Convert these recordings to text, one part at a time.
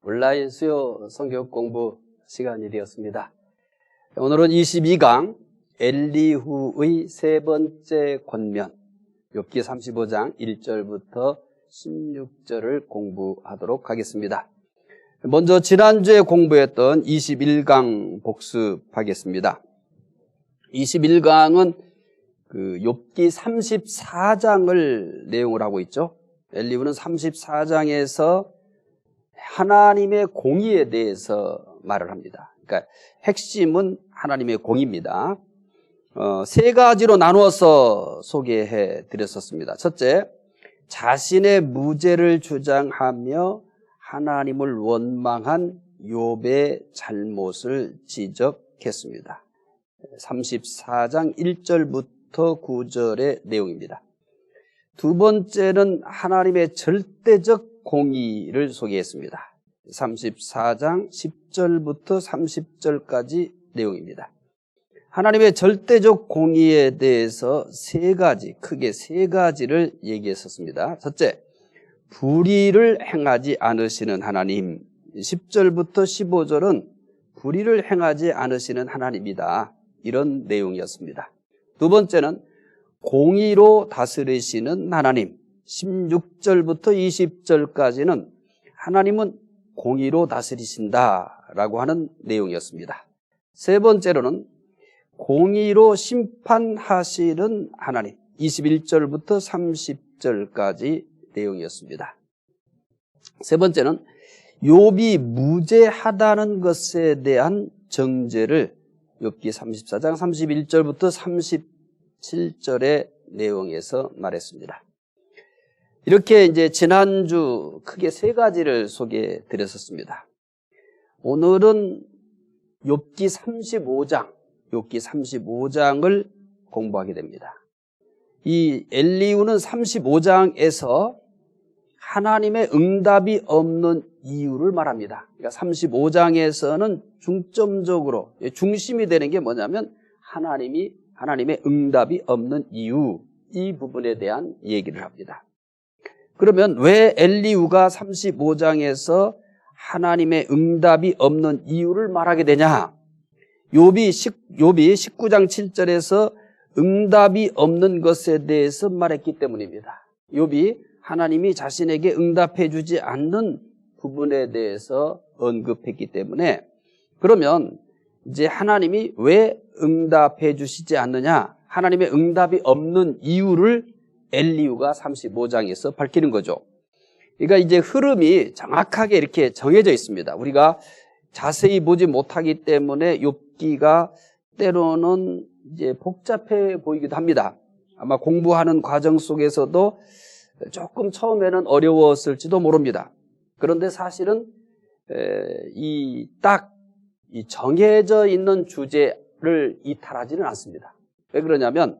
온라인 수요 성경 공부 시간이 되었습니다. 오늘은 22강 엘리후의 세 번째 권면 욥기 35장 1절부터 16절을 공부하도록 하겠습니다. 먼저 지난주에 공부했던 21강 복습하겠습니다. 21강은 욥기 34장을 내용을 하고 있죠. 엘리후는 34장에서 하나님의 공의에 대해서 말을 합니다. 그러니까 핵심은 하나님의 공의입니다. 세 가지로 나누어서 소개해 드렸었습니다. 첫째, 자신의 무죄를 주장하며 하나님을 원망한 욥의 잘못을 지적했습니다. 34장 1절부터 9절의 내용입니다. 두 번째는 하나님의 절대적 공의를 소개했습니다. 34장 10절부터 30절까지 내용입니다. 하나님의 절대적 공의에 대해서 크게 세 가지를 얘기했었습니다. 첫째, 불의를 행하지 않으시는 하나님. 10절부터 15절은 불의를 행하지 않으시는 하나님이다. 이런 내용이었습니다. 두 번째는 공의로 다스리시는 하나님. 16절부터 20절까지는 하나님은 공의로 다스리신다라고 하는 내용이었습니다. 세 번째로는 공의로 심판하시는 하나님. 21절부터 30절까지 내용이었습니다. 세 번째는 욥이 무죄하다는 것에 대한 정죄를 욥기 34장 31절부터 37절의 내용에서 말했습니다. 이렇게 이제 지난주 크게 세 가지를 소개해 드렸었습니다. 오늘은 욥기 35장을 공부하게 됩니다. 이 엘리후는 35장에서 하나님의 응답이 없는 이유를 말합니다. 그러니까 35장에서는 중점적으로 중심이 되는 게 뭐냐면 하나님의 응답이 없는 이유, 이 부분에 대한 얘기를 합니다. 그러면 왜 엘리후가 35장에서 하나님의 응답이 없는 이유를 말하게 되냐? 욥이 19장 7절에서 응답이 없는 것에 대해서 말했기 때문입니다. 욥이 하나님이 자신에게 응답해 주지 않는 부분에 대해서 언급했기 때문에, 그러면 이제 하나님이 왜 응답해 주시지 않느냐? 하나님의 응답이 없는 이유를 엘리후가 35장에서 밝히는 거죠. 그러니까 이제 흐름이 정확하게 이렇게 정해져 있습니다. 우리가 자세히 보지 못하기 때문에 욥기가 때로는 이제 복잡해 보이기도 합니다. 아마 공부하는 과정 속에서도 조금 처음에는 어려웠을지도 모릅니다. 그런데 사실은 이 정해져 있는 주제를 이탈하지는 않습니다. 왜 그러냐면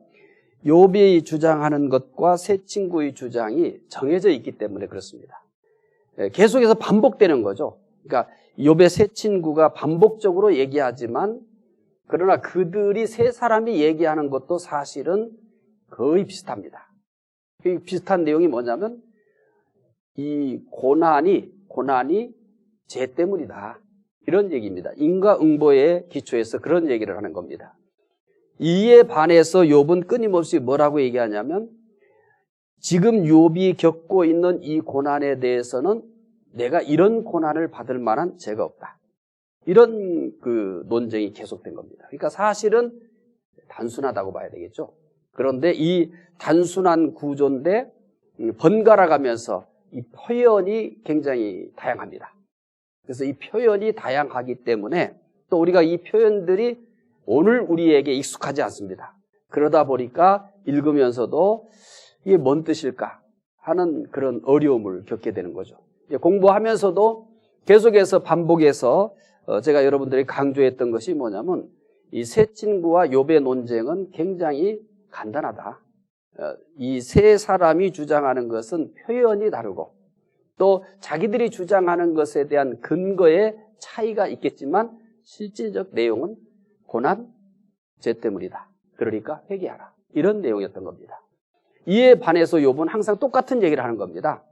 욥이 주장하는 것과 세 친구의 주장이 정해져 있기 때문에 그렇습니다. 계속해서 반복되는 거죠. 그러니까 욥의 세 친구가 반복적으로 얘기하지만, 그러나 그들이 세 사람이 얘기하는 것도 사실은 거의 비슷합니다. 그 비슷한 내용이 뭐냐면 이 고난이 죄 때문이다, 이런 얘기입니다. 인과응보의 기초에서 그런 얘기를 하는 겁니다. 이에 반해서 욥은 끊임없이 뭐라고 얘기하냐면, 지금 욥이 겪고 있는 이 고난에 대해서는 내가 이런 고난을 받을 만한 죄가 없다, 이런 논쟁이 계속된 겁니다. 그러니까 사실은 단순하다고 봐야 되겠죠. 그런데 이 단순한 구조인데 번갈아 가면서 이 표현이 굉장히 다양합니다. 그래서 이 표현이 다양하기 때문에 또 우리가 이 표현들이 오늘 우리에게 익숙하지 않습니다. 그러다 보니까 읽으면서도 이게 뭔 뜻일까 하는 그런 어려움을 겪게 되는 거죠. 공부하면서도 계속해서 반복해서 제가 여러분들이 강조했던 것이 뭐냐면, 이 세 친구와 욥의 논쟁은 굉장히 간단하다. 이 세 사람이 주장하는 것은 표현이 다르고 또 자기들이 주장하는 것에 대한 근거의 차이가 있겠지만 실질적 내용은 고난, 죄 때문이다. 그러니까 회개하라. 이런 내용이었던 겁니다. 이에 반해서 욥은 항상 똑같은 얘기를 하는 겁니다.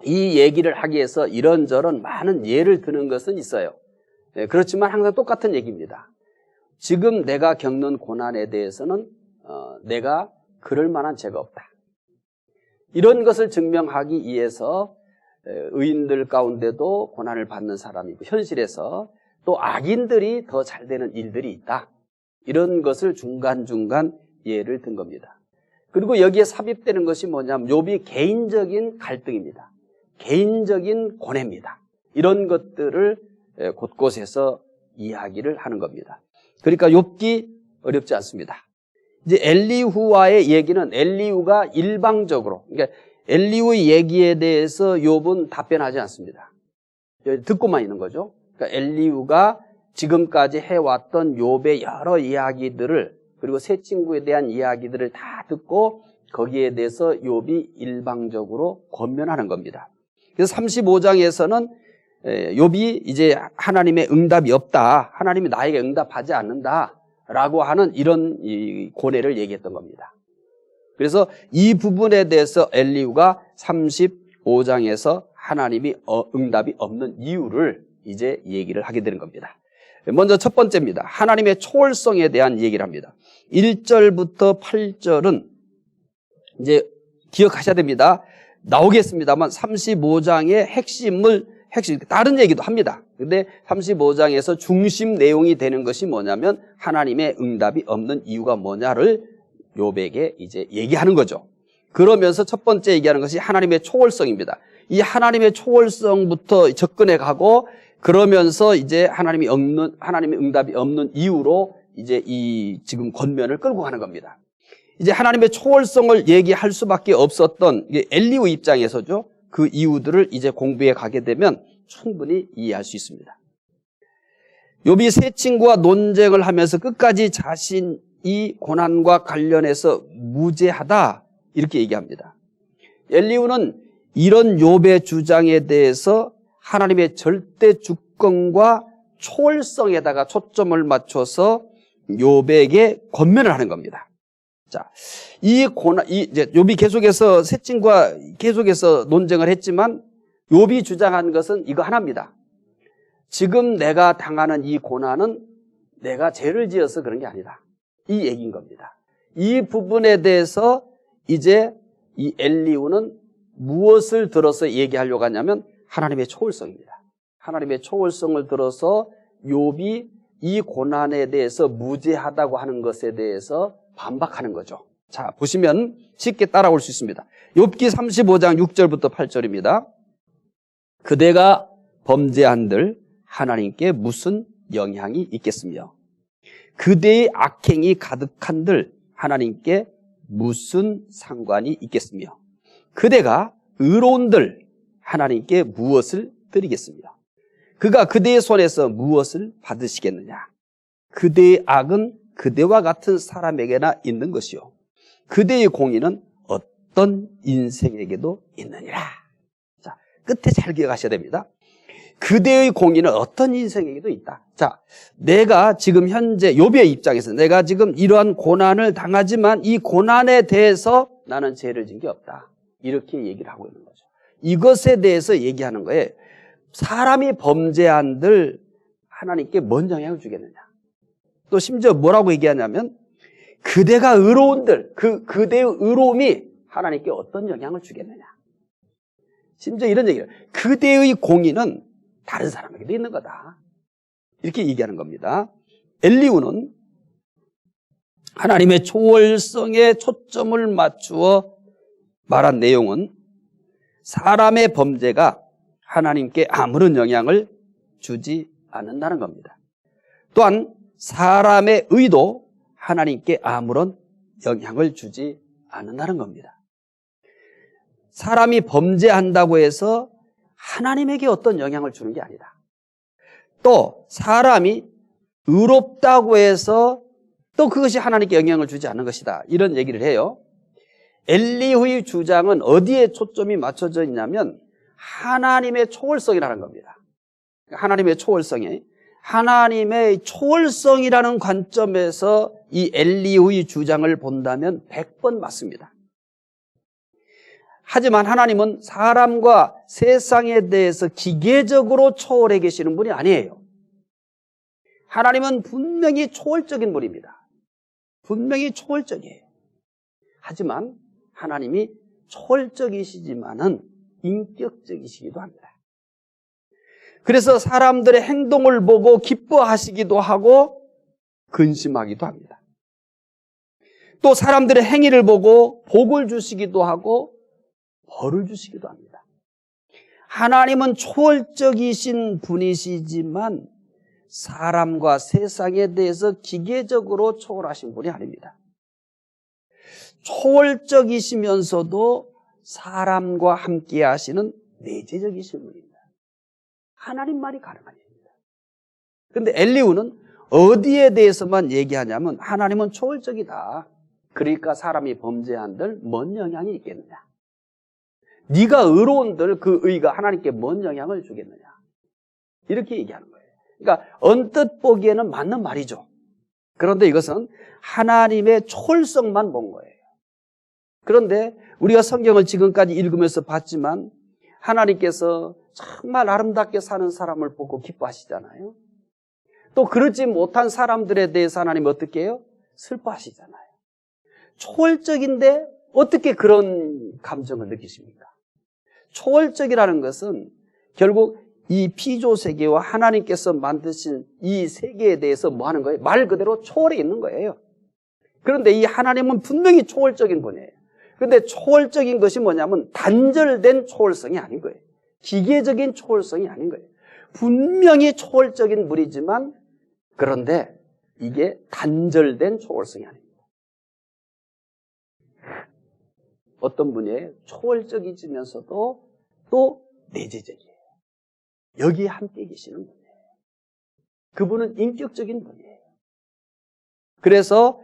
이 얘기를 하기 위해서 이런저런 많은 예를 드는 것은 있어요. 그렇지만 항상 똑같은 얘기입니다. 지금 내가 겪는 고난에 대해서는 내가 그럴 만한 죄가 없다. 이런 것을 증명하기 위해서 의인들 가운데도 고난을 받는 사람이 있고 현실에서 또 악인들이 더 잘 되는 일들이 있다. 이런 것을 중간중간 예를 든 겁니다. 그리고 여기에 삽입되는 것이 뭐냐면 욥이 개인적인 갈등입니다. 개인적인 고뇌입니다. 이런 것들을 곳곳에서 이야기를 하는 겁니다. 그러니까 욥기 어렵지 않습니다. 이제 엘리후와의 얘기는 엘리후가 일방적으로, 그러니까 엘리후의 얘기에 대해서 욥은 답변하지 않습니다. 듣고만 있는 거죠. 그러니까 엘리후가 지금까지 해왔던 욥의 여러 이야기들을, 그리고 세 친구에 대한 이야기들을 다 듣고 거기에 대해서 욥이 일방적으로 권면하는 겁니다. 그래서 35장에서는 욥이 이제 하나님의 응답이 없다, 하나님이 나에게 응답하지 않는다 라고 하는 이런 고뇌를 얘기했던 겁니다. 그래서 이 부분에 대해서 엘리후가 35장에서 하나님이 응답이 없는 이유를 이제 얘기를 하게 되는 겁니다. 먼저 첫 번째입니다. 하나님의 초월성에 대한 얘기를 합니다. 1절부터 8절은 이제 기억하셔야 됩니다. 나오겠습니다만 35장의 핵심, 다른 얘기도 합니다. 근데 35장에서 중심 내용이 되는 것이 뭐냐면 하나님의 응답이 없는 이유가 뭐냐를 욥에게 이제 얘기하는 거죠. 그러면서 첫 번째 얘기하는 것이 하나님의 초월성입니다. 이 하나님의 초월성부터 접근해 가고 그러면서 이제 하나님의 응답이 없는 이유로 이제 이 지금 권면을 끌고 가는 겁니다. 이제 하나님의 초월성을 얘기할 수밖에 없었던 엘리후 입장에서죠. 그 이유들을 이제 공부해 가게 되면 충분히 이해할 수 있습니다. 욥이 세 친구와 논쟁을 하면서 끝까지 자신이 고난과 관련해서 무죄하다 이렇게 얘기합니다. 엘리후는 이런 욥의 주장에 대해서 하나님의 절대 주권과 초월성에다가 초점을 맞춰서 욥에게 권면을 하는 겁니다. 자, 이제 욥이 계속해서 세 친구와 계속해서 논쟁을 했지만 욥이 주장한 것은 이거 하나입니다. 지금 내가 당하는 이 고난은 내가 죄를 지어서 그런 게 아니다. 이 얘기인 겁니다. 이 부분에 대해서 이제 이 엘리후는 무엇을 들어서 얘기하려고 하냐면 하나님의 초월성입니다. 하나님의 초월성을 들어서 욥이 이 고난에 대해서 무죄하다고 하는 것에 대해서 반박하는 거죠. 자, 보시면 쉽게 따라올 수 있습니다. 욥기 35장 6절부터 8절입니다. 그대가 범죄한들 하나님께 무슨 영향이 있겠으며 그대의 악행이 가득한들 하나님께 무슨 상관이 있겠으며 그대가 의로운들 하나님께 무엇을 드리겠으며 그가 그대의 손에서 무엇을 받으시겠느냐. 그대의 악은 그대와 같은 사람에게나 있는 것이요 그대의 공의는 어떤 인생에게도 있느니라. 자, 끝에 잘 기억하셔야 됩니다. 그대의 공의는 어떤 인생에게도 있다. 자, 내가 지금 현재 욥의 입장에서 내가 지금 이러한 고난을 당하지만 이 고난에 대해서 나는 죄를 진 게 없다. 이렇게 얘기를 하고 있는 거죠. 이것에 대해서 얘기하는 거예요. 사람이 범죄한들 하나님께 뭔 영향을 주겠느냐. 또 심지어 뭐라고 얘기하냐면 그대가 의로운들, 그대의 의로움이 하나님께 어떤 영향을 주겠느냐. 심지어 이런 얘기를 그대의 공의는 다른 사람에게도 있는 거다. 이렇게 얘기하는 겁니다. 엘리후는 하나님의 초월성에 초점을 맞추어 말한 내용은 사람의 범죄가 하나님께 아무런 영향을 주지 않는다는 겁니다. 또한 사람의 의도 하나님께 아무런 영향을 주지 않는다는 겁니다. 사람이 범죄한다고 해서 하나님에게 어떤 영향을 주는 게 아니다. 또 사람이 의롭다고 해서 또 그것이 하나님께 영향을 주지 않는 것이다. 이런 얘기를 해요. 엘리후의 주장은 어디에 초점이 맞춰져 있냐면 하나님의 초월성이라는 겁니다. 하나님의 초월성에 하나님의 초월성이라는 관점에서 이 엘리후의 주장을 본다면 100번 맞습니다. 하지만 하나님은 사람과 세상에 대해서 기계적으로 초월해 계시는 분이 아니에요. 하나님은 분명히 초월적인 분입니다. 분명히 초월적이에요. 하지만 하나님이 초월적이시지만은 인격적이시기도 합니다. 그래서 사람들의 행동을 보고 기뻐하시기도 하고 근심하기도 합니다. 또 사람들의 행위를 보고 복을 주시기도 하고 벌을 주시기도 합니다. 하나님은 초월적이신 분이시지만 사람과 세상에 대해서 기계적으로 초월하신 분이 아닙니다. 초월적이시면서도 사람과 함께 하시는 내재적이신 분입니다. 하나님만이 가능한 일입니다. 그런데 엘리후는 어디에 대해서만 얘기하냐면 하나님은 초월적이다. 그러니까 사람이 범죄한들 뭔 영향이 있겠느냐. 네가 의로운들 그 의가 하나님께 뭔 영향을 주겠느냐. 이렇게 얘기하는 거예요. 그러니까 언뜻 보기에는 맞는 말이죠. 그런데 이것은 하나님의 초월성만 본 거예요. 그런데 우리가 성경을 지금까지 읽으면서 봤지만 하나님께서 정말 아름답게 사는 사람을 보고 기뻐하시잖아요. 또 그렇지 못한 사람들에 대해서 하나님 어떻게 해요? 슬퍼하시잖아요. 초월적인데 어떻게 그런 감정을 느끼십니까? 초월적이라는 것은 결국 이 피조 세계와 하나님께서 만드신 이 세계에 대해서 뭐 하는 거예요? 말 그대로 초월해 있는 거예요. 그런데 이 하나님은 분명히 초월적인 분이에요. 그런데 초월적인 것이 뭐냐면 단절된 초월성이 아닌 거예요. 기계적인 초월성이 아닌 거예요. 분명히 초월적인 분이지만 그런데 이게 단절된 초월성이 아닙니다. 어떤 분이에요? 초월적이면서도 또 내재적이에요. 여기에 함께 계시는 분이에요. 그분은 인격적인 분이에요. 그래서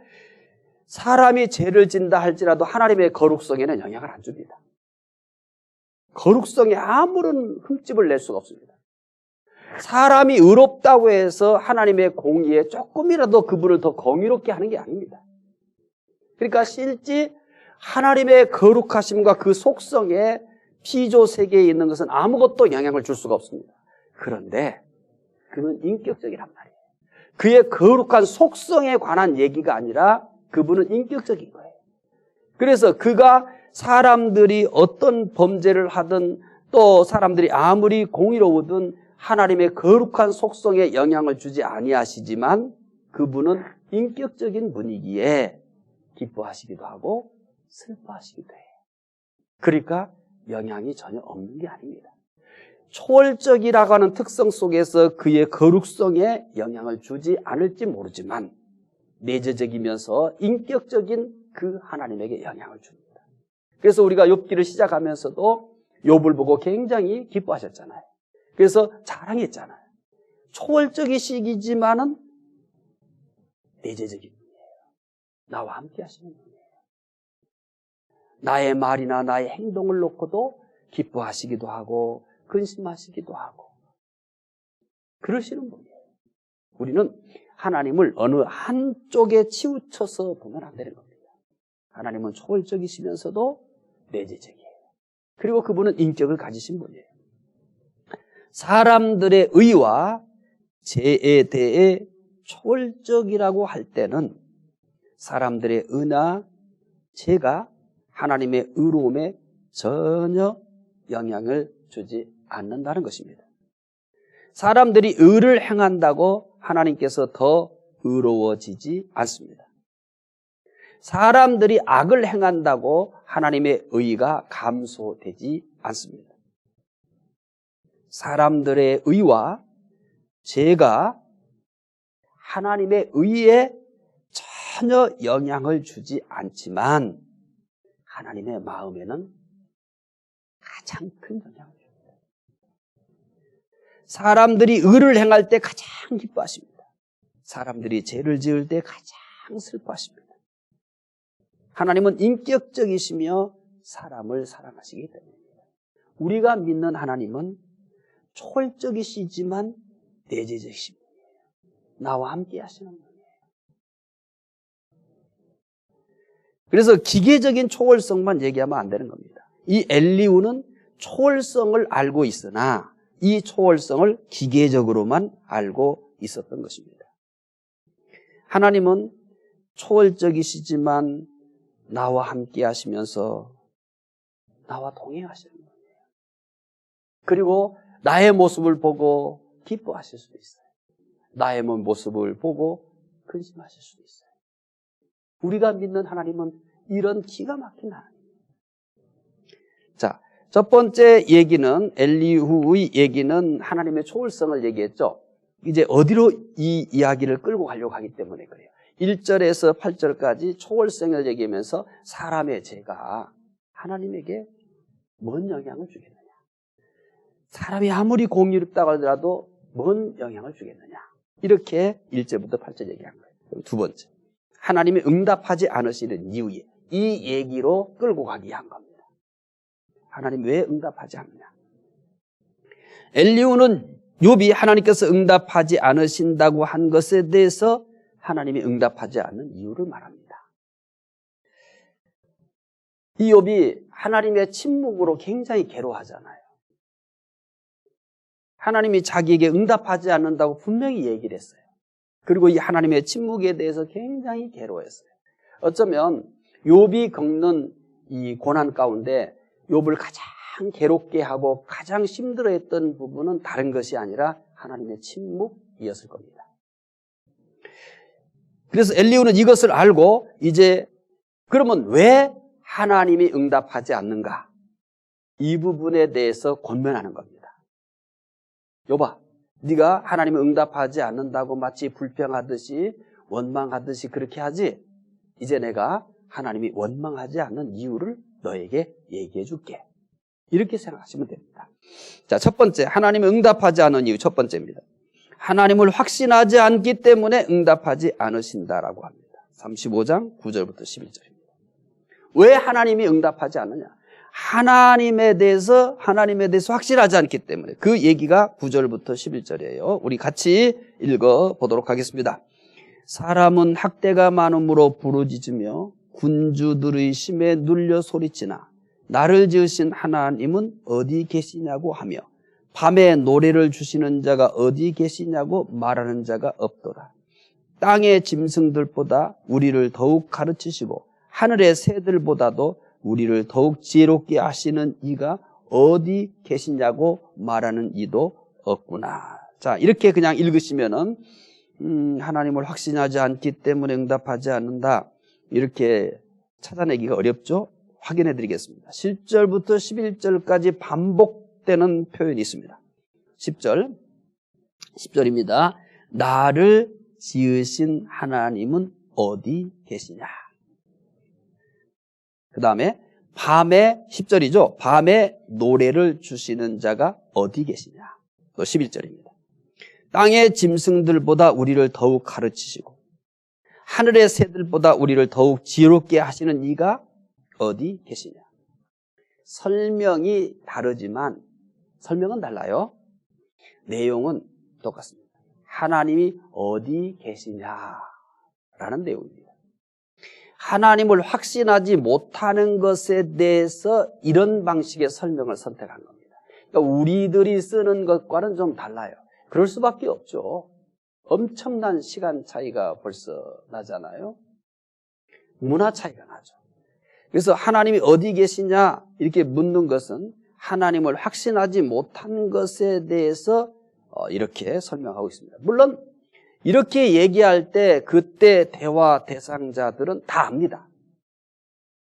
사람이 죄를 진다 할지라도 하나님의 거룩성에는 영향을 안 줍니다. 거룩성에 아무런 흠집을 낼 수가 없습니다. 사람이 의롭다고 해서 하나님의 공의에 조금이라도 그분을 더 공의롭게 하는 게 아닙니다. 그러니까 실제 하나님의 거룩하심과 그 속성에 피조 세계에 있는 것은 아무것도 영향을 줄 수가 없습니다. 그런데 그는 인격적이란 말이에요. 그의 거룩한 속성에 관한 얘기가 아니라 그분은 인격적인 거예요. 그래서 그가 사람들이 어떤 범죄를 하든 또 사람들이 아무리 공의로우든 하나님의 거룩한 속성에 영향을 주지 아니하시지만 그분은 인격적인 분이기에 기뻐하시기도 하고 슬퍼하시기도 해요. 그러니까 영향이 전혀 없는 게 아닙니다. 초월적이라고 하는 특성 속에서 그의 거룩성에 영향을 주지 않을지 모르지만 내재적이면서 인격적인 그 하나님에게 영향을 줍니다. 그래서 우리가 욥기를 시작하면서도 욥을 보고 굉장히 기뻐하셨잖아요. 그래서 자랑했잖아요. 초월적이시기지만은 내재적인 분이에요. 나와 함께 하시는 분이에요. 나의 말이나 나의 행동을 놓고도 기뻐하시기도 하고 근심하시기도 하고 그러시는 분이에요. 우리는 하나님을 어느 한쪽에 치우쳐서 보면 안 되는 겁니다. 하나님은 초월적이시면서도 내재적이에요. 그리고 그분은 인격을 가지신 분이에요. 사람들의 의와 죄에 대해 초월적이라고 할 때는 사람들의 의나 죄가 하나님의 의로움에 전혀 영향을 주지 않는다는 것입니다. 사람들이 의를 행한다고 하나님께서 더 의로워지지 않습니다. 사람들이 악을 행한다고 하나님의 의가 감소되지 않습니다. 사람들의 의와 죄가 하나님의 의에 전혀 영향을 주지 않지만 하나님의 마음에는 가장 큰 영향을 줍니다. 사람들이 의를 행할 때 가장 기뻐하십니다. 사람들이 죄를 지을 때 가장 슬퍼하십니다. 하나님은 인격적이시며 사람을 사랑하시기 때문입니다. 우리가 믿는 하나님은 초월적이시지만 내재적이신 분이에요. 나와 함께 하시는 분이에요. 그래서 기계적인 초월성만 얘기하면 안 되는 겁니다. 이 엘리후는 초월성을 알고 있으나 이 초월성을 기계적으로만 알고 있었던 것입니다. 하나님은 초월적이시지만 나와 함께 하시면서 나와 동행하시는 거예요. 그리고 나의 모습을 보고 기뻐하실 수도 있어요. 나의 모습을 보고 근심하실 수도 있어요. 우리가 믿는 하나님은 이런 기가 막힌 하나님이에요. 자, 첫 번째 얘기는, 엘리후의 얘기는 하나님의 초월성을 얘기했죠. 이제 어디로 이 이야기를 끌고 가려고 하기 때문에 그래요. 1절에서 8절까지 초월성을 얘기하면서 사람의 죄가 하나님에게 뭔 영향을 주겠느냐. 사람이 아무리 공의롭다고 하더라도 뭔 영향을 주겠느냐. 이렇게 1절부터 8절 얘기한 거예요. 두 번째, 하나님이 응답하지 않으시는 이유에 이 얘기로 끌고 가기 위한 겁니다. 하나님 왜 응답하지 않느냐. 엘리후는 욥이 하나님께서 응답하지 않으신다고 한 것에 대해서 하나님이 응답하지 않는 이유를 말합니다. 이 욥이 하나님의 침묵으로 굉장히 괴로워하잖아요. 하나님이 자기에게 응답하지 않는다고 분명히 얘기를 했어요. 그리고 이 하나님의 침묵에 대해서 굉장히 괴로워했어요. 어쩌면 욥이 겪는 이 고난 가운데 욥을 가장 괴롭게 하고 가장 힘들어했던 부분은 다른 것이 아니라 하나님의 침묵이었을 겁니다. 그래서 엘리후는 이것을 알고 이제 그러면 왜 하나님이 응답하지 않는가? 이 부분에 대해서 권면하는 겁니다. 욥아, 네가 하나님이 응답하지 않는다고 마치 불평하듯이 원망하듯이 그렇게 하지? 이제 내가 하나님이 원망하지 않는 이유를 너에게 얘기해 줄게. 이렇게 생각하시면 됩니다. 자, 첫 번째, 하나님이 응답하지 않은 이유 첫 번째입니다. 하나님을 확신하지 않기 때문에 응답하지 않으신다라고 합니다. 35장 9절부터 11절입니다. 왜 하나님이 응답하지 않느냐? 하나님에 대해서 확신하지 않기 때문에 그 얘기가 9절부터 11절이에요. 우리 같이 읽어보도록 하겠습니다. 사람은 학대가 많음으로 부르짖으며 군주들의 심에 눌려 소리치나 나를 지으신 하나님은 어디 계시냐고 하며 밤에 노래를 주시는 자가 어디 계시냐고 말하는 자가 없도다. 땅의 짐승들보다 우리를 더욱 가르치시고 하늘의 새들보다도 우리를 더욱 지혜롭게 하시는 이가 어디 계시냐고 말하는 이도 없구나. 자, 이렇게 그냥 읽으시면은 하나님을 확신하지 않기 때문에 응답하지 않는다. 이렇게 찾아내기가 어렵죠? 확인해 드리겠습니다. 10절부터 11절까지 반복되는 표현이 있습니다. 10절입니다. 나를 지으신 하나님은 어디 계시냐? 그 다음에 밤에 10절이죠. 밤에 노래를 주시는 자가 어디 계시냐? 또 11절입니다. 땅의 짐승들보다 우리를 더욱 가르치시고 하늘의 새들보다 우리를 더욱 지혜롭게 하시는 이가 어디 계시냐? 설명이 다르지만 설명은 달라요. 내용은 똑같습니다. 하나님이 어디 계시냐라는 내용입니다. 하나님을 확신하지 못하는 것에 대해서 이런 방식의 설명을 선택한 겁니다. 그러니까 우리들이 쓰는 것과는 좀 달라요. 그럴 수밖에 없죠. 엄청난 시간 차이가 벌써 나잖아요. 문화 차이가 나죠. 그래서 하나님이 어디 계시냐 이렇게 묻는 것은 하나님을 확신하지 못한 것에 대해서 이렇게 설명하고 있습니다. 물론 이렇게 얘기할 때 그때 대화 대상자들은 다 압니다.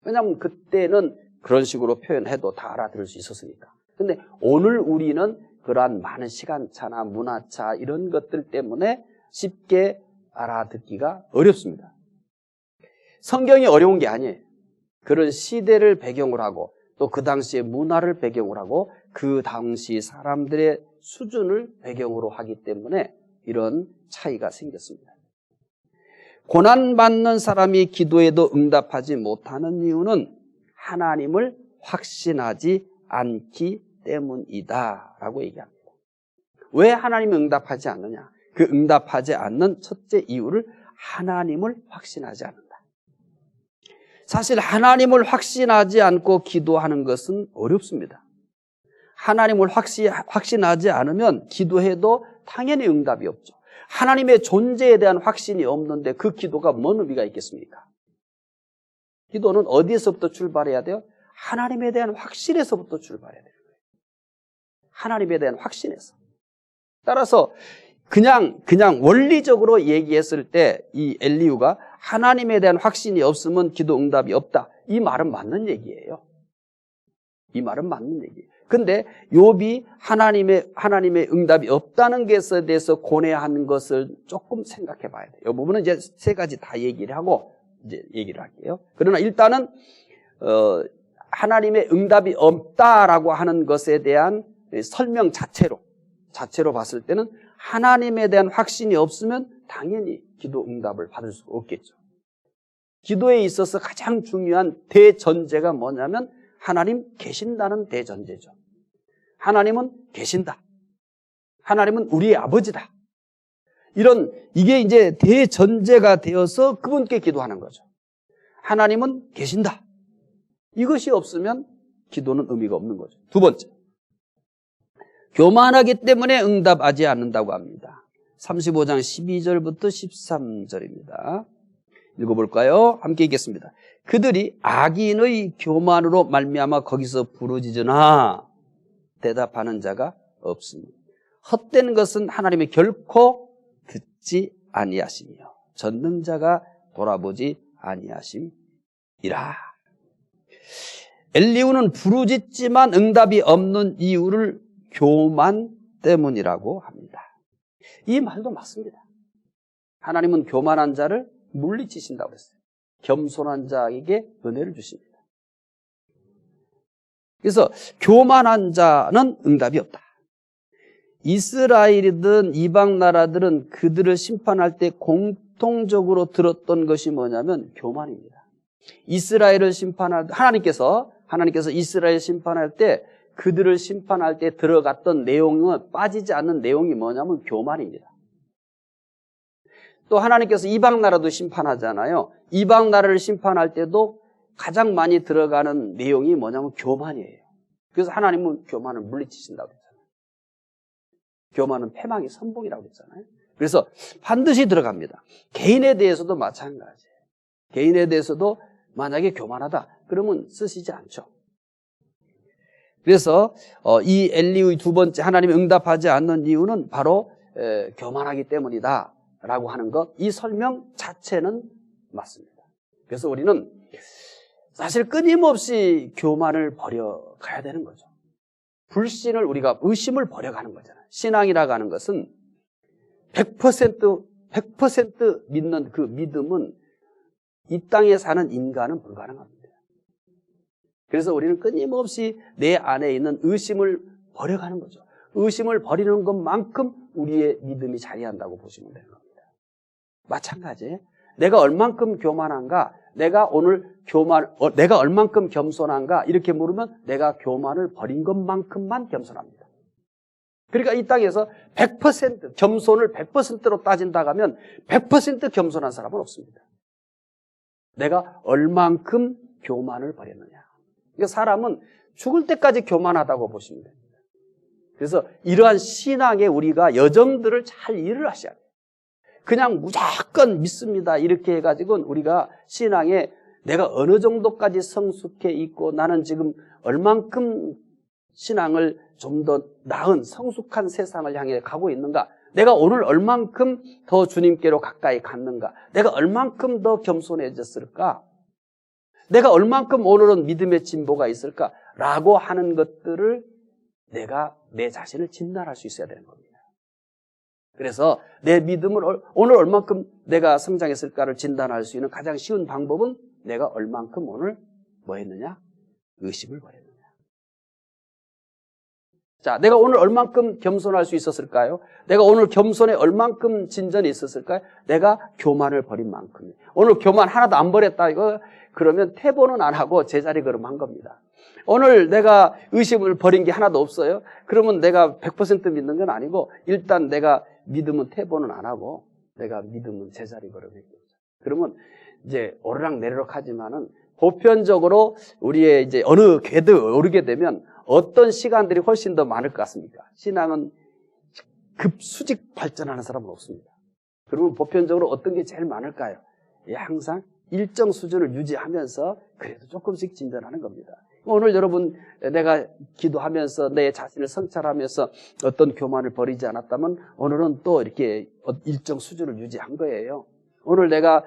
왜냐하면 그때는 그런 식으로 표현해도 다 알아들을 수 있었으니까. 근데 오늘 우리는 그러한 많은 시간차나 문화차 이런 것들 때문에 쉽게 알아듣기가 어렵습니다. 성경이 어려운 게 아니에요. 그런 시대를 배경으로 하고 또 그 당시의 문화를 배경으로 하고 그 당시 사람들의 수준을 배경으로 하기 때문에 이런 차이가 생겼습니다. 고난받는 사람이 기도해도 응답하지 못하는 이유는 하나님을 확신하지 않기 때문이다 라고 얘기합니다. 왜 하나님이 응답하지 않느냐? 그 응답하지 않는 첫째 이유를 하나님을 확신하지 않는다. 사실 하나님을 확신하지 않고 기도하는 것은 어렵습니다. 하나님을 확신하지 않으면 기도해도 당연히 응답이 없죠. 하나님의 존재에 대한 확신이 없는데 그 기도가 뭔 의미가 있겠습니까? 기도는 어디에서부터 출발해야 돼요? 하나님에 대한 확신에서부터 출발해야 돼요. 하나님에 대한 확신에서. 따라서 그냥 원리적으로 얘기했을 때 이 엘리후가 하나님에 대한 확신이 없으면 기도 응답이 없다. 이 말은 맞는 얘기예요. 이 말은 맞는 얘기예요. 근데 욥이 하나님의 응답이 없다는 것에 대해서 고뇌한 것을 조금 생각해 봐야 돼요. 이 부분은 이제 세 가지 다 얘기를 하고 이제 얘기를 할게요. 그러나 일단은 하나님의 응답이 없다라고 하는 것에 대한 설명 자체로 봤을 때는 하나님에 대한 확신이 없으면 당연히 기도 응답을 받을 수가 없겠죠. 기도에 있어서 가장 중요한 대전제가 뭐냐면 하나님 계신다는 대전제죠. 하나님은 계신다. 하나님은 우리의 아버지다. 이게 이제 대전제가 되어서 그분께 기도하는 거죠. 하나님은 계신다. 이것이 없으면 기도는 의미가 없는 거죠. 두 번째, 교만하기 때문에 응답하지 않는다고 합니다. 35장 12절부터 13절입니다. 읽어볼까요? 함께 읽겠습니다. 그들이 악인의 교만으로 말미암아 거기서 부르짖으나 대답하는 자가 없습니다. 헛된 것은 하나님이 결코 듣지 아니하시며 전능자가 돌아보지 아니하심이라. 엘리후는 부르짖지만 응답이 없는 이유를 교만 때문이라고 합니다. 이 말도 맞습니다. 하나님은 교만한 자를 물리치신다고 했어요. 겸손한 자에게 은혜를 주십니다. 그래서 교만한 자는 응답이 없다. 이스라엘이든 이방 나라들은 그들을 심판할 때 공통적으로 들었던 것이 뭐냐면 교만입니다. 이스라엘을 하나님께서 이스라엘 심판할 때 그들을 심판할 때 들어갔던 내용은 빠지지 않는 내용이 뭐냐면 교만입니다. 또 하나님께서 이방 나라도 심판하잖아요. 이방 나라를 심판할 때도 가장 많이 들어가는 내용이 뭐냐면 교만이에요. 그래서 하나님은 교만을 물리치신다고 했잖아요. 교만은 패망의 선봉이라고 했잖아요. 그래서 반드시 들어갑니다. 개인에 대해서도 마찬가지예요. 개인에 대해서도 만약에 교만하다 그러면 쓰시지 않죠. 그래서 이 엘리후의 두 번째 하나님이 응답하지 않는 이유는 바로 교만하기 때문이다 라고 하는 것, 이 설명 자체는 맞습니다. 그래서 우리는 사실 끊임없이 교만을 버려가야 되는 거죠. 불신을 우리가 의심을 버려가는 거잖아요. 신앙이라고 하는 것은 100% 믿는 그 믿음은 이 땅에 사는 인간은 불가능합니다. 그래서 우리는 끊임없이 내 안에 있는 의심을 버려가는 거죠. 의심을 버리는 것만큼 우리의 믿음이 자리한다고 보시면 되는 겁니다. 마찬가지예요. 내가 얼만큼 교만한가? 내가 얼만큼 겸손한가? 이렇게 물으면 내가 교만을 버린 것만큼만 겸손합니다. 그러니까 이 땅에서 100% 겸손을 100%로 따진다고 하면 100% 겸손한 사람은 없습니다. 내가 얼만큼 교만을 버렸느냐. 그러니까 사람은 죽을 때까지 교만하다고 보시면 됩니다. 그래서 이러한 신앙에 우리가 여정들을 잘 이해를 하셔야 돼요. 그냥 무조건 믿습니다 이렇게 해가지고는 우리가 신앙에 내가 어느 정도까지 성숙해 있고 나는 지금 얼만큼 신앙을 좀 더 나은 성숙한 세상을 향해 가고 있는가, 내가 오늘 얼만큼 더 주님께로 가까이 갔는가, 내가 얼만큼 더 겸손해졌을까, 내가 얼만큼 오늘은 믿음의 진보가 있을까 라고 하는 것들을 내가 내 자신을 진단할 수 있어야 되는 겁니다. 그래서 내 믿음을 오늘 얼만큼 내가 성장했을까를 진단할 수 있는 가장 쉬운 방법은 내가 얼만큼 오늘 뭐 했느냐? 의심을 버렸느냐. 자, 내가 오늘 얼만큼 겸손할 수 있었을까요? 내가 오늘 겸손에 얼만큼 진전이 있었을까요? 내가 교만을 버린 만큼. 오늘 교만 하나도 안 버렸다 이거 그러면 퇴보는 안 하고 제자리 걸음한 겁니다. 오늘 내가 의심을 버린 게 하나도 없어요. 그러면 내가 100% 믿는 건 아니고 일단 내가 믿음은 퇴보는 안 하고 내가 믿음은 제자리 걸음했죠. 그러면 이제 오르락 내리락 하지만은 보편적으로 우리의 이제 어느 궤도 오르게 되면 어떤 시간들이 훨씬 더 많을 것 같습니까? 신앙은 급수직 발전하는 사람은 없습니다. 그러면 보편적으로 어떤 게 제일 많을까요? 항상 일정 수준을 유지하면서 그래도 조금씩 진전하는 겁니다. 오늘 여러분 내가 기도하면서 내 자신을 성찰하면서 어떤 교만을 버리지 않았다면 오늘은 또 이렇게 일정 수준을 유지한 거예요. 오늘 내가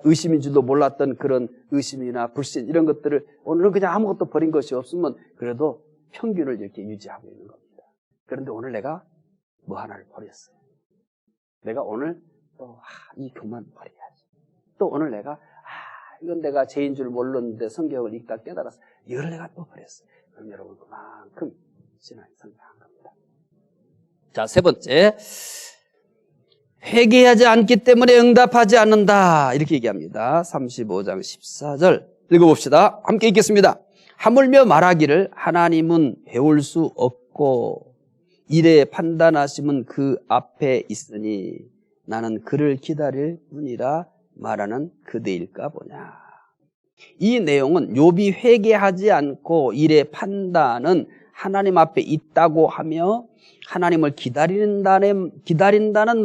의심인 줄도 몰랐던 그런 의심이나 불신 이런 것들을 오늘은 그냥 아무것도 버린 것이 없으면 그래도 평균을 이렇게 유지하고 있는 겁니다. 그런데 오늘 내가 뭐 하나를 버렸어요. 내가 오늘 또 이 교만 버려야지. 또 오늘 내가 이건 내가 죄인 줄 몰랐는데 성경을 읽다 깨달았어. 이걸 내가 또 버렸어요. 그럼 여러분 그만큼 신앙이 성장한 겁니다. 자, 세 번째. 회개하지 않기 때문에 응답하지 않는다. 이렇게 얘기합니다. 35장 14절 읽어봅시다. 함께 읽겠습니다. 하물며 말하기를 하나님은 배울 수 없고 이래 판단하심은 그 앞에 있으니 나는 그를 기다릴 뿐이라 말하는 그대일까 보냐. 이 내용은 욥이 회개하지 않고 일의 판단은 하나님 앞에 있다고 하며 하나님을 기다린다는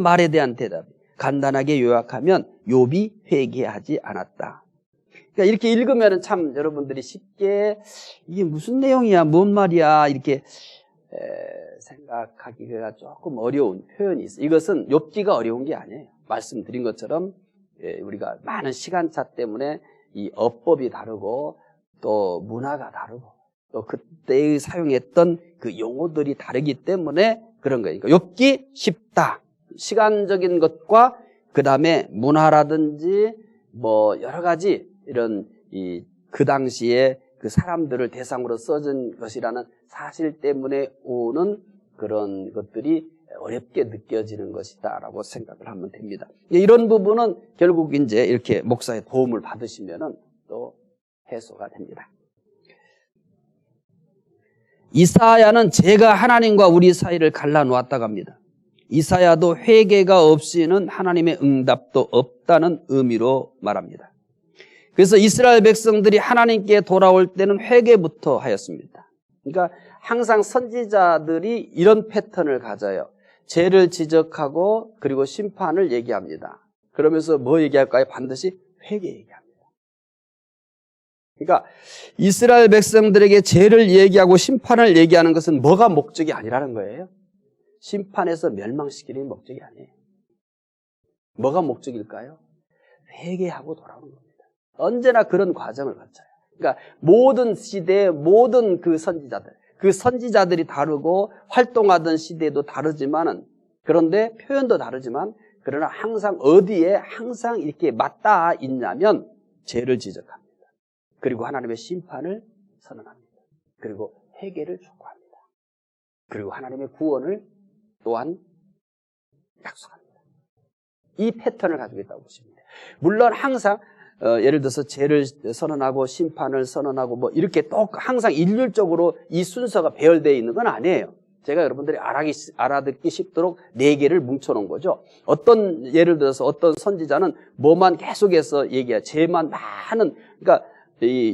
말에 대한 대답. 간단하게 요약하면 욥이 회개하지 않았다. 그러니까 이렇게 읽으면 참 여러분들이 쉽게 이게 무슨 내용이야, 뭔 말이야 이렇게 생각하기가 조금 어려운 표현이 있어요. 이것은 욥기가 어려운 게 아니에요. 말씀드린 것처럼 우리가 많은 시간차 때문에 이 어법이 다르고 또 문화가 다르고 또 그때의 사용했던 그 용어들이 다르기 때문에 그런 거예요. 그러니까 욥기 쉽다. 시간적인 것과 그 다음에 문화라든지 뭐 여러 가지 이런 그 당시에 그 사람들을 대상으로 써진 것이라는 사실 때문에 오는 그런 것들이 어렵게 느껴지는 것이다라고 생각을 하면 됩니다. 이런 부분은 결국 이제 이렇게 목사의 도움을 받으시면은 또 해소가 됩니다. 이사야는 제가 하나님과 우리 사이를 갈라놓았다고 합니다. 이사야도 회개가 없이는 하나님의 응답도 없다는 의미로 말합니다. 그래서 이스라엘 백성들이 하나님께 돌아올 때는 회개부터 하였습니다. 그러니까 항상 선지자들이 이런 패턴을 가져요. 죄를 지적하고 그리고 심판을 얘기합니다. 그러면서 뭐 얘기할까요? 반드시 회개 얘기합니다. 그러니까 이스라엘 백성들에게 죄를 얘기하고 심판을 얘기하는 것은 뭐가 목적이 아니라는 거예요. 심판에서 멸망시키는 목적이 아니에요. 뭐가 목적일까요? 회개하고 돌아오는 겁니다. 언제나 그런 과정을 거쳐요. 그러니까 모든 시대의 모든 그 선지자들이 다르고 활동하던 시대도 다르지만은 그런데 표현도 다르지만 그러나 항상 어디에 항상 이렇게 맞닿아 있냐면 죄를 지적합니다. 그리고 하나님의 심판을 선언합니다. 그리고 회개를 촉구합니다. 그리고 하나님의 구원을 또한 약속합니다. 이 패턴을 가지고 있다고 보시면 돼요. 물론 항상 예를 들어서 죄를 선언하고 심판을 선언하고 뭐 이렇게 또 항상 일률적으로 이 순서가 배열되어 있는 건 아니에요. 제가 여러분들이 알아듣기 쉽도록 4개를 뭉쳐놓은 거죠. 예를 들어서 어떤 선지자는 뭐만 계속해서 얘기해요. 죄만 많은, 그러니까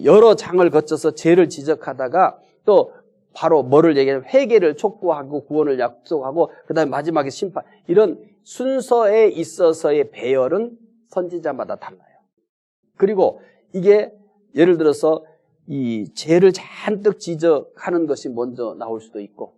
여러 장을 거쳐서 죄를 지적하다가 또 바로 뭐를 얘기하면 회개를 촉구하고 구원을 약속하고 그 다음에 마지막에 심판. 이런 순서에 있어서의 배열은 선지자마다 달라요. 그리고 이게 예를 들어서 이 죄를 잔뜩 지적하는 것이 먼저 나올 수도 있고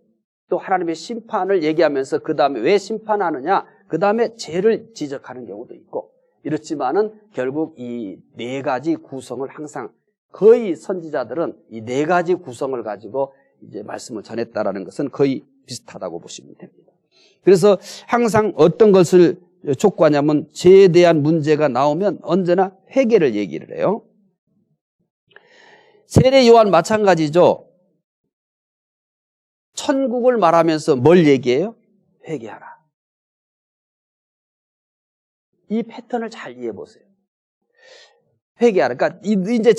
또 하나님의 심판을 얘기하면서 그 다음에 왜 심판하느냐 그 다음에 죄를 지적하는 경우도 있고 이렇지만은 결국 이 4가지 구성을 항상 거의 선지자들은 이 4가지 구성을 가지고 이제 말씀을 전했다라는 것은 거의 비슷하다고 보시면 됩니다. 그래서 항상 어떤 것을 촉구하냐면 죄에 대한 문제가 나오면 언제나 회개를 얘기를 해요. 세례 요한 마찬가지죠. 천국을 말하면서 뭘 얘기해요? 회개하라. 이 패턴을 잘 이해해 보세요. 회개하라. 그러니까 이제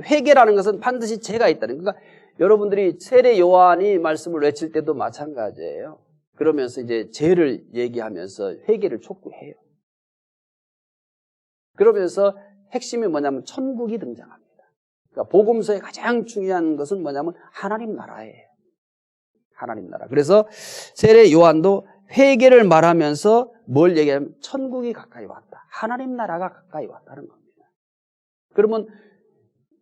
회개라는 것은 반드시 죄가 있다는. 그러니까 여러분들이 세례 요한이 말씀을 외칠 때도 마찬가지예요. 그러면서 이제 죄를 얘기하면서 회개를 촉구해요. 그러면서 핵심이 뭐냐면 천국이 등장합니다. 그러니까 복음서의 가장 중요한 것은 뭐냐면 하나님 나라예요. 하나님 나라. 그래서 세례 요한도 회개를 말하면서 뭘 얘기하면 천국이 가까이 왔다. 하나님 나라가 가까이 왔다는 겁니다. 그러면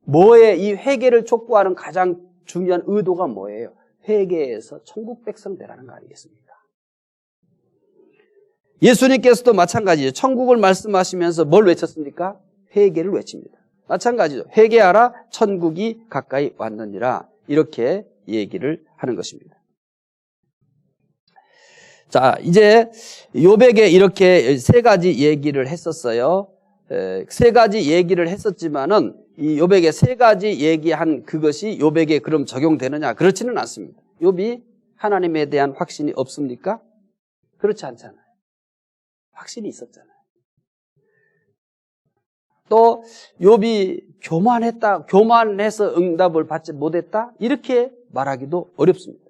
뭐에 이 회개를 촉구하는 가장 중요한 의도가 뭐예요? 회개해서 천국 백성 되라는 거 아니겠습니까? 예수님께서도 마찬가지죠. 천국을 말씀하시면서 뭘 외쳤습니까? 회개를 외칩니다. 마찬가지죠. 회개하라 천국이 가까이 왔느니라 이렇게 얘기를 하는 것입니다. 자, 이제 욥에게 이렇게 세 가지 얘기를 했었어요. 세 가지 얘기를 했었지만은 이 욥에게 세 가지 얘기한 그것이 욥에게 그럼 적용되느냐? 그렇지는 않습니다. 욥이 하나님에 대한 확신이 없습니까? 그렇지 않잖아요. 확신이 있었잖아요. 또 욥이 교만해서 응답을 받지 못했다? 이렇게 말하기도 어렵습니다.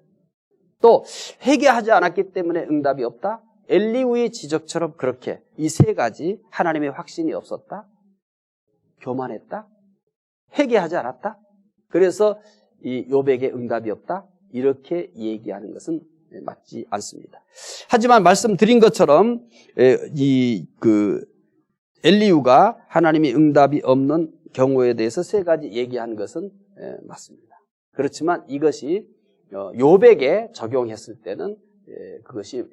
또 회개하지 않았기 때문에 응답이 없다? 엘리후의 지적처럼 그렇게 이 세 가지 하나님의 확신이 없었다? 교만했다? 회개하지 않았다? 그래서 이 욥에게 응답이 없다? 이렇게 얘기하는 것은 맞지 않습니다. 하지만 말씀드린 것처럼 엘리후가 하나님이 응답이 없는 경우에 대해서 세 가지 얘기한 것은 맞습니다. 그렇지만 이것이 욥에게 적용했을 때는 그것이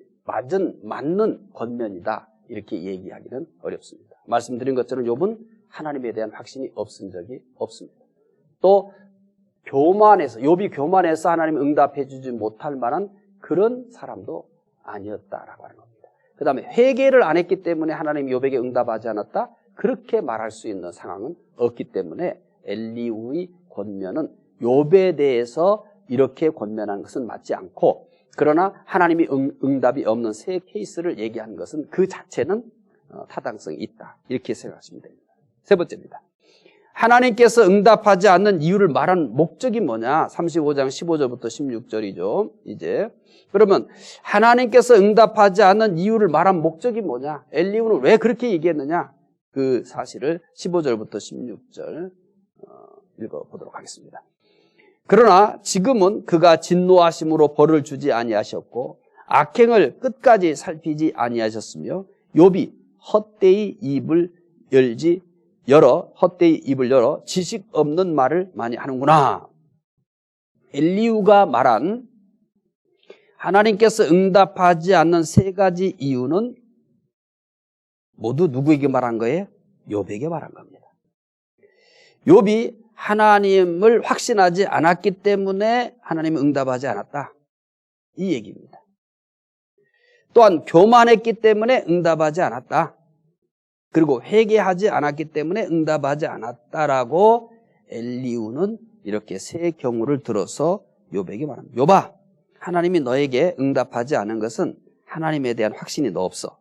맞는 권면이다 이렇게 얘기하기는 어렵습니다. 말씀드린 것처럼 욥은 하나님에 대한 확신이 없은 적이 없습니다. 또 욥이 교만해서 하나님 응답해 주지 못할 만한 그런 사람도 아니었다라고 하는 겁니다. 그 다음에 회개를 안 했기 때문에 하나님이 욥에게 응답하지 않았다? 그렇게 말할 수 있는 상황은 없기 때문에 엘리후의 권면은 욥에 대해서 이렇게 권면한 것은 맞지 않고, 그러나 하나님이 응답이 없는 세 케이스를 얘기한 것은 그 자체는 타당성이 있다 이렇게 생각하시면 됩니다. 세 번째입니다. 하나님께서 응답하지 않는 이유를 말한 목적이 뭐냐? 35장 15절부터 16절이죠. 이제 그러면 하나님께서 응답하지 않는 이유를 말한 목적이 뭐냐? 엘리후는 왜 그렇게 얘기했느냐? 그 사실을 15절부터 16절 읽어보도록 하겠습니다. 그러나 지금은 그가 진노하심으로 벌을 주지 아니하셨고 악행을 끝까지 살피지 아니하셨으며 욥이 헛되이 입을 열어 지식 없는 말을 많이 하는구나. 엘리후가 말한 하나님께서 응답하지 않는 세 가지 이유는 모두 누구에게 말한 거예요? 욥에게 말한 겁니다. 욥이 하나님을 확신하지 않았기 때문에 하나님이 응답하지 않았다. 이 얘기입니다. 또한 교만했기 때문에 응답하지 않았다. 그리고 회개하지 않았기 때문에 응답하지 않았다라고 엘리후는 이렇게 세 경우를 들어서 욥에게 말합니다. 욥아, 하나님이 너에게 응답하지 않은 것은 하나님에 대한 확신이 너 없어.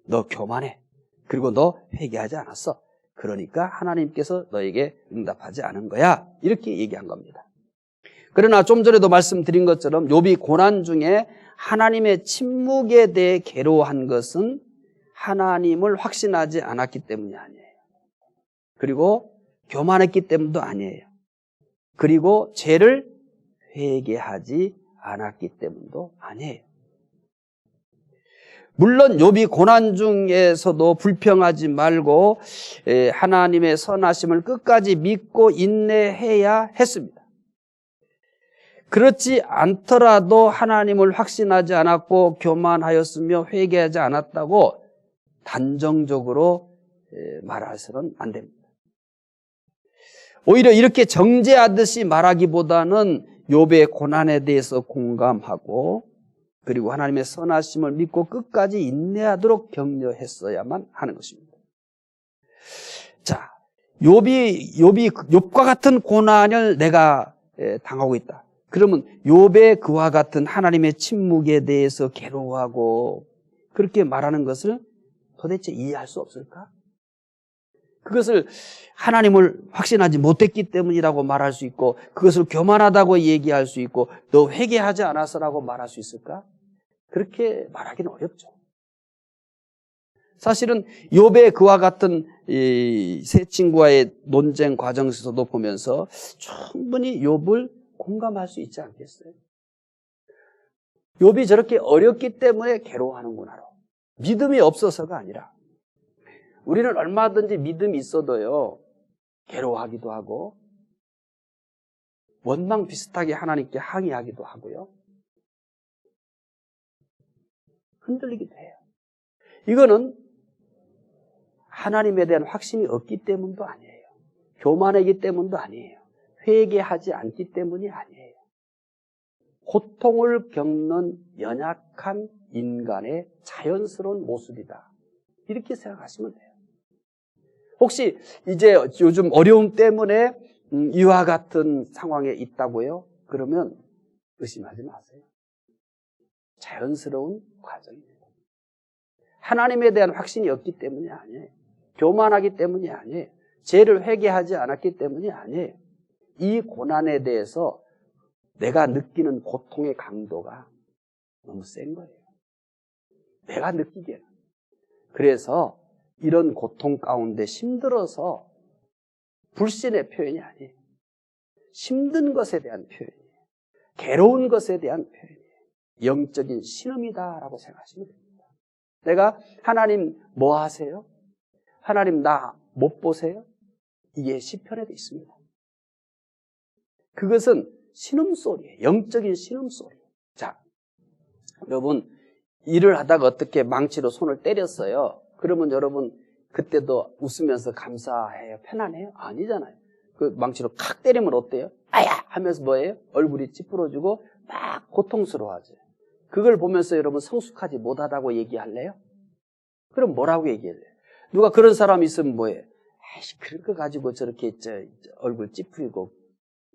너 교만해. 그리고 너 회개하지 않았어. 그러니까 하나님께서 너에게 응답하지 않은 거야. 이렇게 얘기한 겁니다. 그러나 좀 전에도 말씀드린 것처럼 욥이 고난 중에 하나님의 침묵에 대해 괴로워한 것은 하나님을 확신하지 않았기 때문이 아니에요. 그리고 교만했기 때문도 아니에요. 그리고 죄를 회개하지 않았기 때문도 아니에요. 물론 욥이 고난 중에서도 불평하지 말고 하나님의 선하심을 끝까지 믿고 인내해야 했습니다. 그렇지 않더라도 하나님을 확신하지 않았고 교만하였으며 회개하지 않았다고 단정적으로 말해서는 안 됩니다. 오히려 이렇게 정죄하듯이 말하기보다는 욥의 고난에 대해서 공감하고 그리고 하나님의 선하심을 믿고 끝까지 인내하도록 격려했어야만 하는 것입니다. 자, 욥과 같은 고난을 내가 당하고 있다. 그러면 욥의 그와 같은 하나님의 침묵에 대해서 괴로워하고 그렇게 말하는 것을 도대체 이해할 수 없을까? 그것을 하나님을 확신하지 못했기 때문이라고 말할 수 있고 그것을 교만하다고 얘기할 수 있고 너 회개하지 않아서라고 말할 수 있을까? 그렇게 말하기는 어렵죠. 사실은 욥의 그와 같은 이 세 친구와의 논쟁 과정에서도 보면서 충분히 욥을 공감할 수 있지 않겠어요? 욥이 저렇게 어렵기 때문에 괴로워하는구나로. 믿음이 없어서가 아니라 우리는 얼마든지 믿음이 있어도요, 괴로워하기도 하고 원망 비슷하게 하나님께 항의하기도 하고요, 흔들리기도 해요. 이거는 하나님에 대한 확신이 없기 때문도 아니에요. 교만하기 때문도 아니에요. 회개하지 않기 때문이 아니에요. 고통을 겪는 연약한 인간의 자연스러운 모습이다. 이렇게 생각하시면 돼요. 혹시 이제 요즘 어려움 때문에 이와 같은 상황에 있다고요? 그러면 의심하지 마세요. 자연스러운 과정입니다. 하나님에 대한 확신이 없기 때문이 아니에요. 교만하기 때문이 아니에요. 죄를 회개하지 않았기 때문이 아니에요. 이 고난에 대해서 내가 느끼는 고통의 강도가 너무 센 거예요. 내가 느끼기에는. 그래서 이런 고통 가운데 힘들어서 불신의 표현이 아니에요. 힘든 것에 대한 표현이에요. 괴로운 것에 대한 표현이에요. 영적인 신음이다라고 생각하시면 됩니다. 내가 하나님 뭐 하세요? 하나님 나 못 보세요? 이게 시편에도 있습니다. 그것은 신음소리예요. 영적인 신음소리. 자, 여러분 일을 하다가 어떻게 망치로 손을 때렸어요. 그러면 여러분 그때도 웃으면서 감사해요? 편안해요? 아니잖아요. 그 망치로 칵 때리면 어때요? 아야! 하면서 뭐예요? 얼굴이 찌푸러지고 막 고통스러워하죠. 그걸 보면서 여러분 성숙하지 못하다고 얘기할래요? 그럼 뭐라고 얘기할래요? 누가 그런 사람이 있으면 뭐예요? 아이씨, 그런 거 가지고 저렇게 얼굴 찌푸리고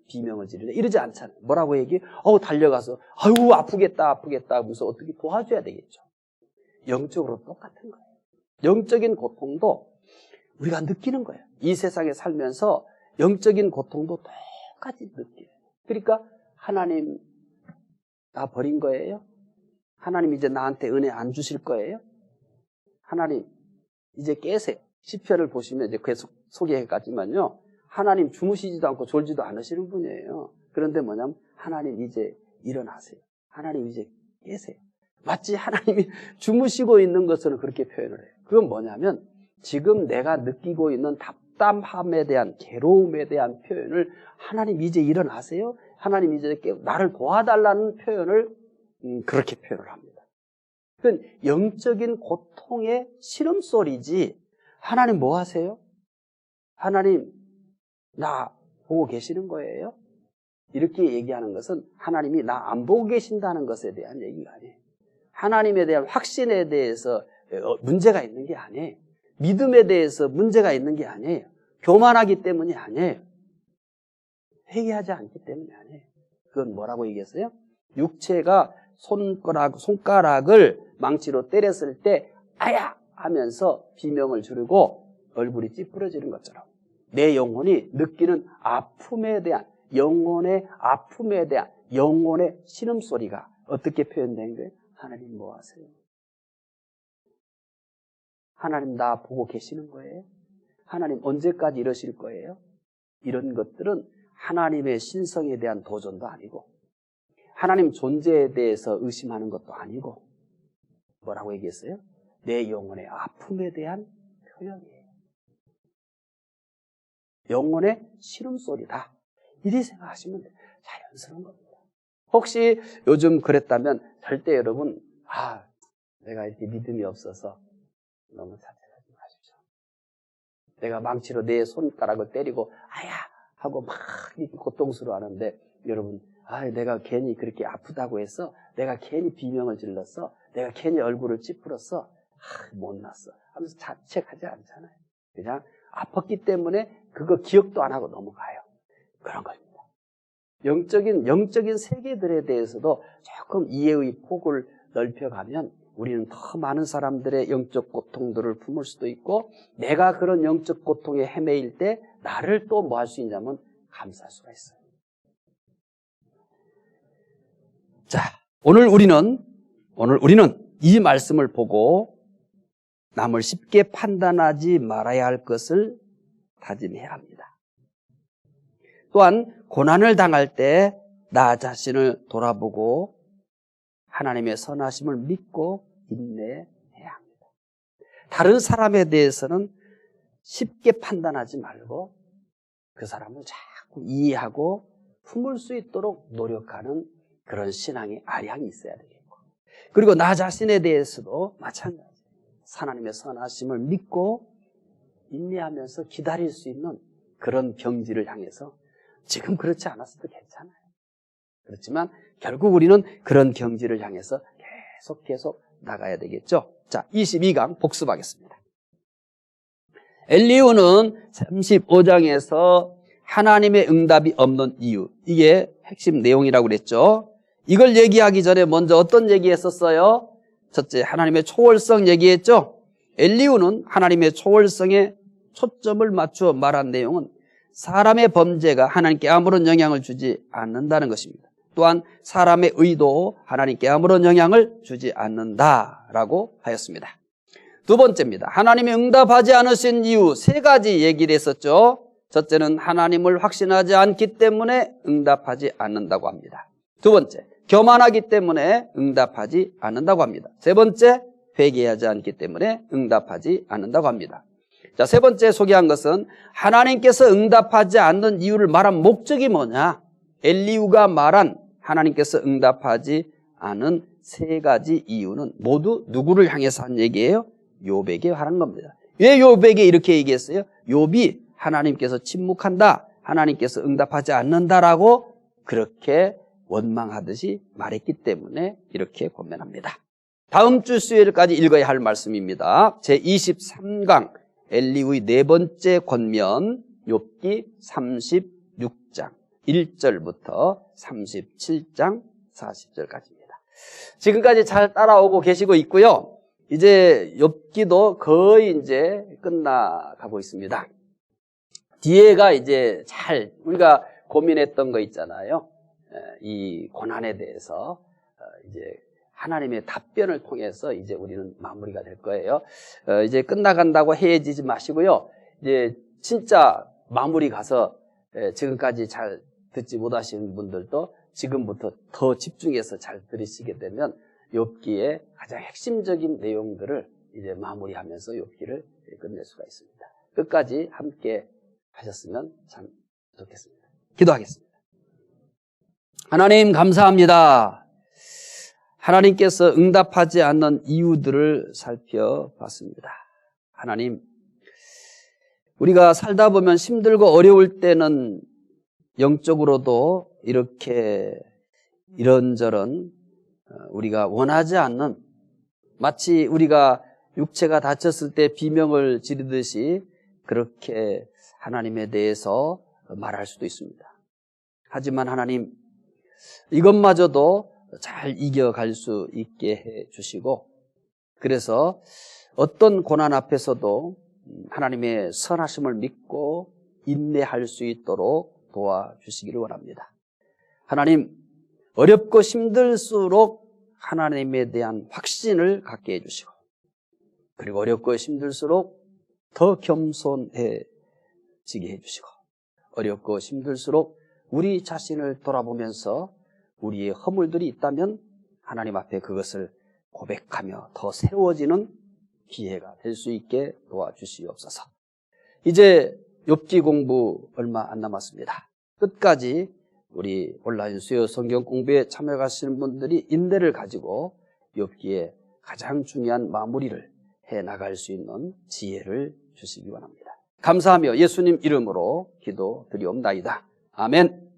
비명을 지르래? 이러지 않잖아요. 뭐라고 얘기해? 달려가서 아유 아프겠다 하면서 어떻게 도와줘야 되겠죠. 영적으로 똑같은 거예요. 영적인 고통도 우리가 느끼는 거예요. 이 세상에 살면서 영적인 고통도 똑같이 느껴요. 그러니까 하나님 나 버린 거예요? 하나님 이제 나한테 은혜 안 주실 거예요? 하나님 이제 깨세요. 시편을 보시면 이제 계속 소개했지만요, 하나님 주무시지도 않고 졸지도 않으시는 분이에요. 그런데 뭐냐면 하나님 이제 일어나세요. 하나님 이제 깨세요. 마치 하나님이 주무시고 있는 것으로 그렇게 표현을 해요. 그건 뭐냐면 지금 내가 느끼고 있는 답답함에 대한, 괴로움에 대한 표현을 하나님 이제 일어나세요. 하나님 이제 나를 도와달라는 표현을 그렇게 표현을 합니다. 그건 영적인 고통의 신음소리지, 하나님 뭐 하세요? 하나님 나 보고 계시는 거예요? 이렇게 얘기하는 것은 하나님이 나 안 보고 계신다는 것에 대한 얘기가 아니에요. 하나님에 대한 확신에 대해서 문제가 있는 게 아니에요. 믿음에 대해서 문제가 있는 게 아니에요. 교만하기 때문이 아니에요. 회개하지 않기 때문이 아니에요. 그건 뭐라고 얘기했어요? 육체가 손가락을 망치로 때렸을 때 아야! 하면서 비명을 지르고 얼굴이 찌푸려지는 것처럼 내 영혼이 느끼는 아픔에 대한, 영혼의 아픔에 대한 영혼의 신음소리가 어떻게 표현된 거예요? 하나님 뭐 하세요? 하나님 나 보고 계시는 거예요? 하나님 언제까지 이러실 거예요? 이런 것들은 하나님의 신성에 대한 도전도 아니고 하나님 존재에 대해서 의심하는 것도 아니고 뭐라고 얘기했어요? 내 영혼의 아픔에 대한 표현이에요. 영혼의 신음소리다. 이리 생각하시면 돼요. 자연스러운 겁니다. 혹시 요즘 그랬다면 절대 여러분 내가 이렇게 믿음이 없어서 너무 자책하지 마십시오. 내가 망치로 내 손가락을 때리고 아야! 하고 막 고통스러워하는데 여러분 내가 괜히 그렇게 아프다고 해서 내가 괜히 비명을 질렀어. 내가 괜히 얼굴을 찌푸렸어. 못났어 하면서 자책하지 않잖아요. 그냥 아팠기 때문에 그거 기억도 안 하고 넘어가요. 그런 겁니다. 영적인 세계들에 대해서도 조금 이해의 폭을 넓혀가면 우리는 더 많은 사람들의 영적 고통들을 품을 수도 있고 내가 그런 영적 고통에 헤매일 때 나를 또 뭐 할 수 있냐면 감사할 수가 있어요. 자, 오늘 우리는 이 말씀을 보고 남을 쉽게 판단하지 말아야 할 것을 다짐해야 합니다. 또한 고난을 당할 때 나 자신을 돌아보고 하나님의 선하심을 믿고 인내해야 합니다. 다른 사람에 대해서는 쉽게 판단하지 말고 그 사람을 자꾸 이해하고 품을 수 있도록 노력하는 그런 신앙의 아량이 있어야 되겠고, 그리고 나 자신에 대해서도 마찬가지 하나님의 선하심을 믿고 인내하면서 기다릴 수 있는 그런 경지를 향해서, 지금 그렇지 않았어도 괜찮아요. 그렇지만 결국 우리는 그런 경지를 향해서 계속 나가야 되겠죠. 자, 22강 복습하겠습니다. 엘리후는 35장에서 하나님의 응답이 없는 이유, 이게 핵심 내용이라고 그랬죠. 이걸 얘기하기 전에 먼저 어떤 얘기했었어요? 첫째, 하나님의 초월성 얘기했죠. 엘리후는 하나님의 초월성에 초점을 맞추어 말한 내용은 사람의 범죄가 하나님께 아무런 영향을 주지 않는다는 것입니다. 또한 사람의 의도 하나님께 아무런 영향을 주지 않는다라고 하였습니다. 두 번째입니다. 하나님이 응답하지 않으신 이유 세 가지 얘기를 했었죠. 첫째는 하나님을 확신하지 않기 때문에 응답하지 않는다고 합니다. 두 번째, 교만하기 때문에 응답하지 않는다고 합니다. 세 번째, 회개하지 않기 때문에 응답하지 않는다고 합니다. 자, 세 번째 소개한 것은 하나님께서 응답하지 않는 이유를 말한 목적이 뭐냐? 엘리후가 말한 하나님께서 응답하지 않은 세 가지 이유는 모두 누구를 향해서 한 얘기예요? 욥에게 하는 겁니다. 왜 욥에게 이렇게 얘기했어요? 욥이 하나님께서 침묵한다, 하나님께서 응답하지 않는다라고 그렇게 원망하듯이 말했기 때문에 이렇게 고면합니다. 다음 주 수요일까지 읽어야 할 말씀입니다. 제23강 엘리후의 네 번째 권면, 욥기 36장 1절부터 37장 40절까지입니다. 지금까지 잘 따라오고 계시고 있고요. 이제 욥기도 거의 이제 끝나가고 있습니다. 뒤에가 이제 잘 우리가 고민했던 거 있잖아요. 이 고난에 대해서 이제 하나님의 답변을 통해서 이제 우리는 마무리가 될 거예요. 이제 끝나간다고 헤어지지 마시고요. 이제 진짜 마무리 가서 지금까지 잘 듣지 못하시는 분들도 지금부터 더 집중해서 잘 들으시게 되면 욥기의 가장 핵심적인 내용들을 이제 마무리하면서 욥기를 끝낼 수가 있습니다. 끝까지 함께 하셨으면 참 좋겠습니다. 기도하겠습니다. 하나님 감사합니다. 하나님께서 응답하지 않는 이유들을 살펴봤습니다. 하나님, 우리가 살다 보면 힘들고 어려울 때는 영적으로도 이렇게 이런저런 우리가 원하지 않는, 마치 우리가 육체가 다쳤을 때 비명을 지르듯이 그렇게 하나님에 대해서 말할 수도 있습니다. 하지만 하나님, 이것마저도 잘 이겨갈 수 있게 해 주시고, 그래서 어떤 고난 앞에서도 하나님의 선하심을 믿고 인내할 수 있도록 도와주시기를 원합니다. 하나님, 어렵고 힘들수록 하나님에 대한 확신을 갖게 해주시고, 그리고 어렵고 힘들수록 더 겸손해지게 해주시고, 어렵고 힘들수록 우리 자신을 돌아보면서 우리의 허물들이 있다면 하나님 앞에 그것을 고백하며 더 새로워지는 기회가 될 수 있게 도와주시옵소서. 이제 욥기 공부 얼마 안 남았습니다. 끝까지 우리 온라인 수요 성경 공부에 참여하시는 분들이 인내를 가지고 욥기의 가장 중요한 마무리를 해 나갈 수 있는 지혜를 주시기 원합니다. 감사하며 예수님 이름으로 기도드리옵나이다. 아멘.